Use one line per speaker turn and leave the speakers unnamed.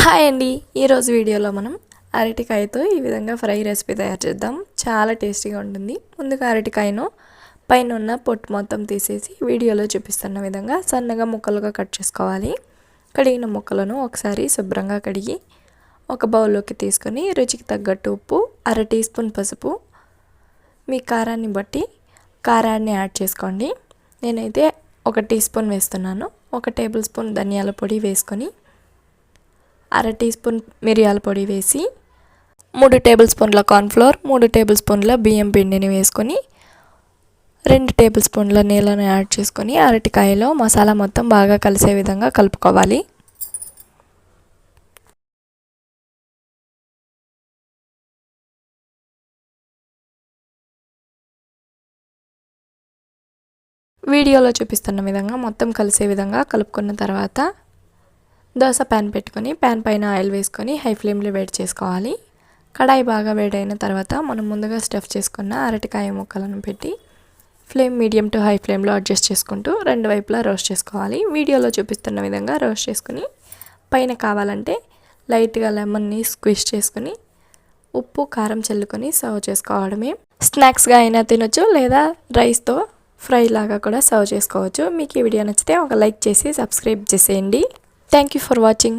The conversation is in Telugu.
హాయ్ అండి, ఈరోజు వీడియోలో మనం అరటికాయతో ఈ విధంగా ఫ్రై రెసిపీ తయారు చేద్దాం. చాలా టేస్టీగా ఉంటుంది. ముందుగా అరటికాయను పైన ఉన్న పొట్టు మొత్తం తీసేసి వీడియోలో చూపిస్తున్న విధంగా సన్నగా ముక్కలుగా కట్ చేసుకోవాలి. కడిగిన ముక్కలను ఒకసారి శుభ్రంగా కడిగి ఒక బౌల్లోకి తీసుకొని రుచికి తగ్గట్టు ఉప్పు, 1/2 టీ స్పూన్ పసుపు, మీ కారాన్ని బట్టి కారాన్ని యాడ్ చేసుకోండి. నేనైతే 1 టీ స్పూన్ వేస్తున్నాను. 1 టేబుల్ స్పూన్ ధనియాల పొడి వేసుకొని 1/2 టీ స్పూన్ మిరియాల పొడి వేసి 3 టేబుల్ స్పూన్ల కార్న్ఫ్లోర్, 3 టేబుల్ స్పూన్ల బియ్యం పిండిని వేసుకొని 2 టేబుల్ స్పూన్ల నీళ్ళను యాడ్ చేసుకొని అరటికాయలో మసాలా మొత్తం బాగా కలిసే విధంగా కలుపుకోవాలి. వీడియోలో చూపిస్తున్న విధంగా మొత్తం కలిసే విధంగా కలుపుకున్న తర్వాత దోశ ప్యాన్ పెట్టుకొని ప్యాన్ పైన ఆయిల్ వేసుకొని హై ఫ్లేమ్లో వేడి చేసుకోవాలి. కడాయి బాగా వేడైన తర్వాత మనం ముందుగా స్టఫ్ చేసుకున్న అరటికాయ ముక్కలను పెట్టి ఫ్లేమ్ మీడియం టు హై ఫ్లేమ్లో అడ్జస్ట్ చేసుకుంటూ 2 వైపులా రోస్ట్ చేసుకోవాలి. వీడియోలో చూపిస్తున్న విధంగా రోస్ట్ చేసుకుని పైన కావాలంటే లైట్గా లెమన్ని స్క్విష్ చేసుకుని ఉప్పు కారం చల్లుకొని సర్వ్ చేసుకోవడమే. స్నాక్స్గా అయినా తినొచ్చు, లేదా రైస్తో ఫ్రై లాగా కూడా సర్వ్ చేసుకోవచ్చు. మీకు ఈ వీడియో నచ్చితే ఒక లైక్ చేసి సబ్స్క్రైబ్ చేసేయండి. Thank you for watching.